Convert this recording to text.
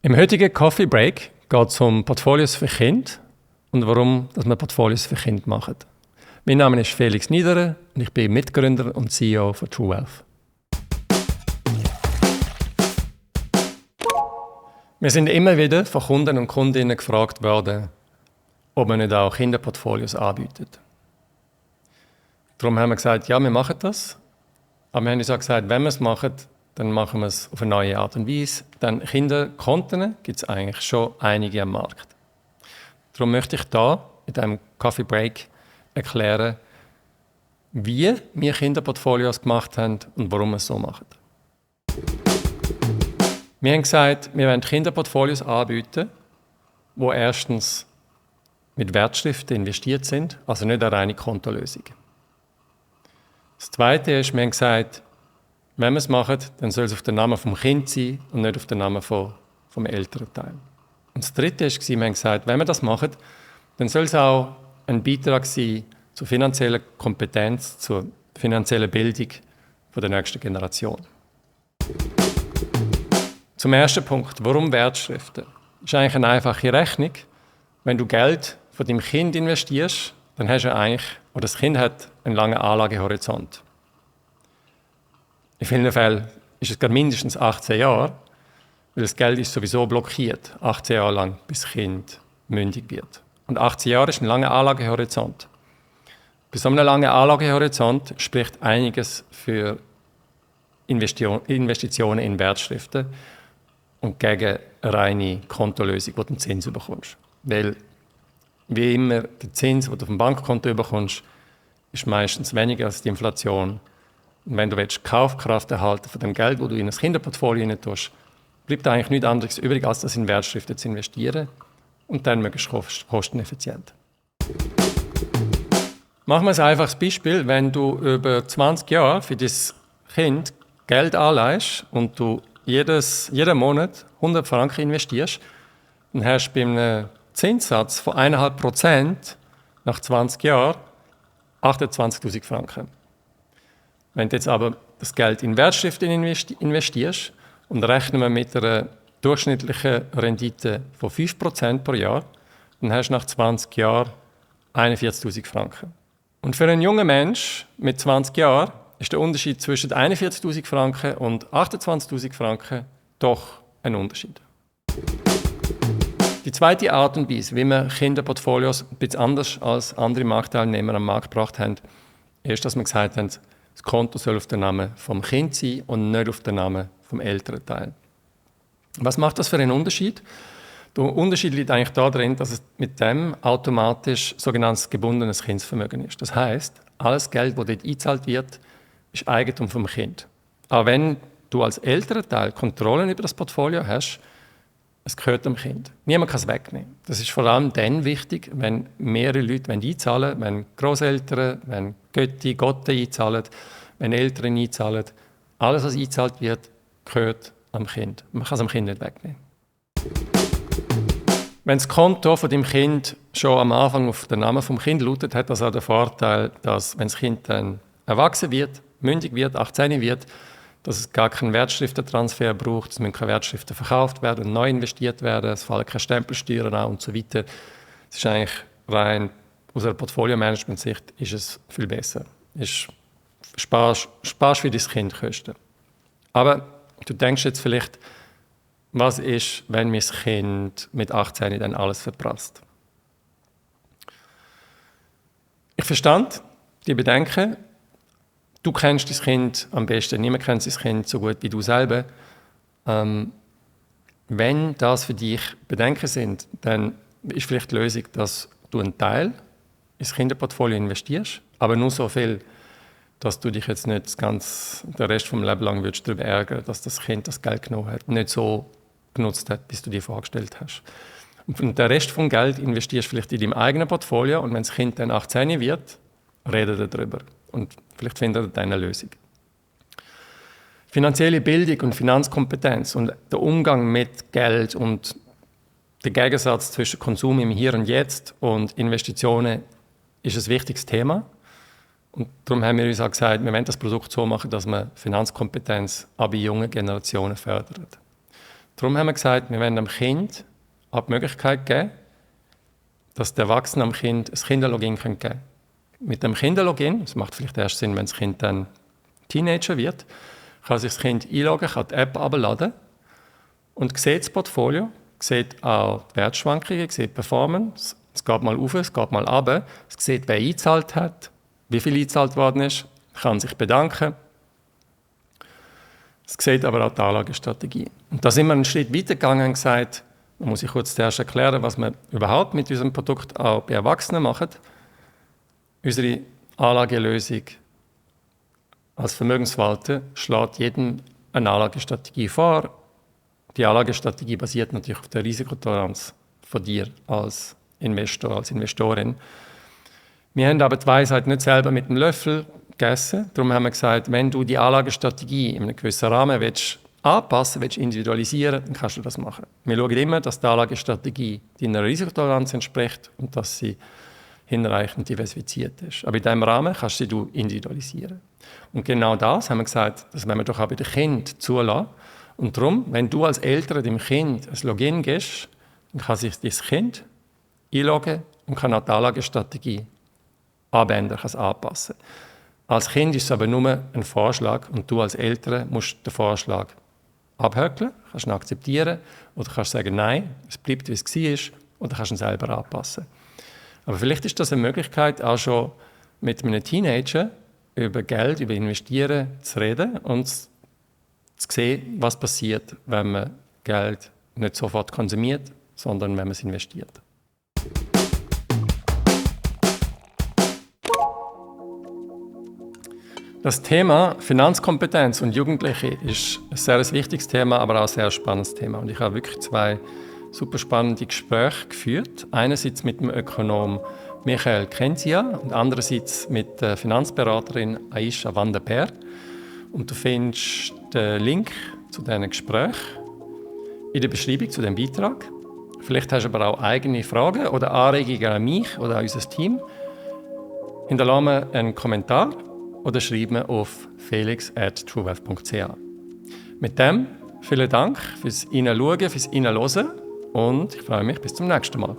Im heutigen Coffee Break geht es um Portfolios für Kinder und warum dass wir Portfolios für Kinder machen. Mein Name ist Felix Niederer und ich bin Mitgründer und CEO von True Wealth. Wir sind immer wieder von Kunden und Kundinnen gefragt worden, ob man nicht auch Kinderportfolios anbietet. Darum haben wir gesagt, ja, wir machen das. Aber wir haben uns auch gesagt, wenn wir es machen, dann machen wir es auf eine neue Art und Weise. Denn Kinderkonten gibt es eigentlich schon einige am Markt. Darum möchte ich hier in diesem Coffee Break erklären, wie wir Kinderportfolios gemacht haben und warum wir es so machen. Wir haben gesagt, wir wollen Kinderportfolios anbieten, die erstens mit Wertschriften investiert sind, also nicht eine reine Kontolösung. Das Zweite ist, wir haben gesagt, wenn wir es machen, dann soll es auf den Namen vom Kind sein und nicht auf den Namen vom älteren Teil. Und das Dritte war, wir haben gesagt, wenn wir das machen, dann soll es auch ein Beitrag sein zur finanziellen Kompetenz, zur finanziellen Bildung der nächsten Generation. Zum ersten Punkt, warum Wertschriften? Das ist eigentlich eine einfache Rechnung. Wenn du Geld von deinem Kind investierst, dann hast du eigentlich, oder das Kind hat einen langen Anlagehorizont. In vielen Fällen ist es gerade mindestens 18 Jahre, weil das Geld ist sowieso blockiert, 18 Jahre lang, bis das Kind mündig wird. Und 18 Jahre ist ein langer Anlagehorizont. Bei so einem langen Anlagehorizont spricht einiges für Investitionen in Wertschriften und gegen eine reine Kontolösung, wo du den Zins bekommst. Weil, wie immer, der Zins, den du auf dem Bankkonto bekommst, ist meistens weniger als die Inflation. Und wenn du Kaufkraft erhalten von dem Geld, das du in ein Kinderportfolio rein tust, bleibt eigentlich nichts anderes übrig, als das in Wertschriften zu investieren und dann möglichst kosteneffizient. Machen wir ein einfaches Beispiel. Wenn du über 20 Jahre für dein Kind Geld anleihst und du jeden Monat 100 Franken investierst, dann hast du bei einem Zinssatz von 1,5% nach 20 Jahren 28'000 Franken. Wenn du jetzt aber das Geld in Wertschriften investierst und rechnen wir mit einer durchschnittlichen Rendite von 5% pro Jahr, dann hast du nach 20 Jahren 41'000 Franken. Und für einen jungen Menschen mit 20 Jahren ist der Unterschied zwischen 41'000 Franken und 28'000 Franken doch ein Unterschied. Die zweite Art und Weise, wie wir Kinderportfolios ein bisschen anders als andere Marktteilnehmer am Markt gebracht haben, ist, dass wir gesagt haben, das Konto soll auf den Namen vom Kind sein und nicht auf den Namen vom älteren Teil. Was macht das für einen Unterschied? Der Unterschied liegt eigentlich darin, dass es mit dem automatisch sogenanntes gebundenes Kindsvermögen ist. Das heißt, alles Geld, das dort eingezahlt wird, ist Eigentum vom Kind. Aber wenn du als älterer Teil Kontrollen über das Portfolio hast, es gehört dem Kind. Niemand kann es wegnehmen. Das ist vor allem dann wichtig, wenn mehrere Leute einzahlen wollen, wenn Grosseltern, wenn Gotten einzahlen, wenn Eltern einzahlen. Alles, was eingezahlt wird, gehört am Kind. Man kann es am Kind nicht wegnehmen. Wenn das Konto von dem Kind schon am Anfang auf den Namen vom Kind lautet, hat das auch den Vorteil, dass, wenn das Kind dann erwachsen wird, mündig wird, 18 wird, dass es gar keinen Wertschriftentransfer braucht, es müssen keine Wertschriften verkauft werden, neu investiert werden, es fallen keine Stempelsteuern an und so weiter. Es ist eigentlich rein aus einer Portfolio-Management-Sicht ist es viel besser. Sparst für dein Kind Kosten. Aber du denkst jetzt vielleicht, was ist, wenn mein Kind mit 18 dann alles verprasst? Ich verstand die Bedenken. Du kennst dein Kind am besten, niemand kennt sein Kind so gut wie du selber. Wenn das für dich Bedenken sind, dann ist vielleicht die Lösung, dass du einen Teil ins Kinderportfolio investierst, aber nur so viel, dass du dich jetzt nicht den Rest vom Leben lang darüber ärgern, dass das Kind das Geld genommen hat, nicht so genutzt hat, bis du dir vorgestellt hast. Und den Rest vom Geld investierst du vielleicht in deinem eigenen Portfolio und wenn das Kind dann 18 wird, redet er darüber. Und vielleicht findet er dann eine Lösung. Finanzielle Bildung und Finanzkompetenz und der Umgang mit Geld und der Gegensatz zwischen Konsum im Hier und Jetzt und Investitionen ist ein wichtiges Thema. Und darum haben wir uns auch gesagt, wir wollen das Produkt so machen, dass man Finanzkompetenz auch bei jungen Generationen fördert. Darum haben wir gesagt, wir wollen dem Kind auch die Möglichkeit geben, dass der Erwachsene am Kind ein Kinderlogin geben kann. Mit dem Kinderlogin, das macht vielleicht erst Sinn, wenn das Kind dann Teenager wird, kann sich das Kind einloggen, kann die App herunterladen und sieht das Portfolio, sieht auch die Wertschwankungen, sieht die Performance. Es geht mal auf, es geht mal runter. Es sieht, wer eingezahlt hat, wie viel eingezahlt worden ist, kann sich bedanken. Es sieht aber auch die Anlagestrategie. Und da sind wir einen Schritt weiter gegangen und gesagt, da muss ich kurz zuerst erklären, was wir überhaupt mit unserem Produkt auch bei Erwachsenen machen. Unsere Anlagelösung als Vermögensverwalter schlägt jedem eine Anlagestrategie vor. Die Anlagestrategie basiert natürlich auf der Risikotoleranz von dir als Investor, als Investorin. Wir haben aber die Weisheit nicht selber mit dem Löffel gegessen. Darum haben wir gesagt, wenn du die Anlagestrategie in einem gewissen Rahmen anpassen willst, individualisieren, dann kannst du das machen. Wir schauen immer, dass die Anlagestrategie deiner Risikotoleranz entspricht und dass sie hinreichend diversifiziert ist. Aber in diesem Rahmen kannst du sie individualisieren. Und genau das haben wir gesagt, das wollen wir doch auch bei den Kindern zulassen. Und darum, wenn du als Eltern dem Kind ein Login gibst, dann kann sich das Kind einloggen und kann auch die Anlagestrategie anwenden, kann es anpassen. Als Kind ist es aber nur ein Vorschlag und du als Eltern musst den Vorschlag abhökeln, kannst ihn akzeptieren oder kannst sagen, nein, es bleibt, wie es war, oder kannst ihn selber anpassen. Aber vielleicht ist das eine Möglichkeit, auch schon mit einem Teenager über Geld, über Investieren zu reden und zu sehen, was passiert, wenn man Geld nicht sofort konsumiert, sondern wenn man es investiert. Das Thema Finanzkompetenz und Jugendliche ist ein sehr wichtiges Thema, aber auch ein sehr spannendes Thema. Und ich habe wirklich 2 super spannende Gespräche geführt. Einerseits mit dem Ökonom Michael Kenzia und andererseits mit der Finanzberaterin Aisha van der Peer. Und du findest den Link zu diesen Gesprächen in der Beschreibung zu dem Beitrag. Vielleicht hast du aber auch eigene Fragen oder Anregungen an mich oder an unser Team. Hinterlasse mir einen Kommentar oder schreib mir auf felix@truewealth.ch. Mit dem vielen Dank fürs Hineinschauen, fürs Hineinhören und ich freue mich bis zum nächsten Mal.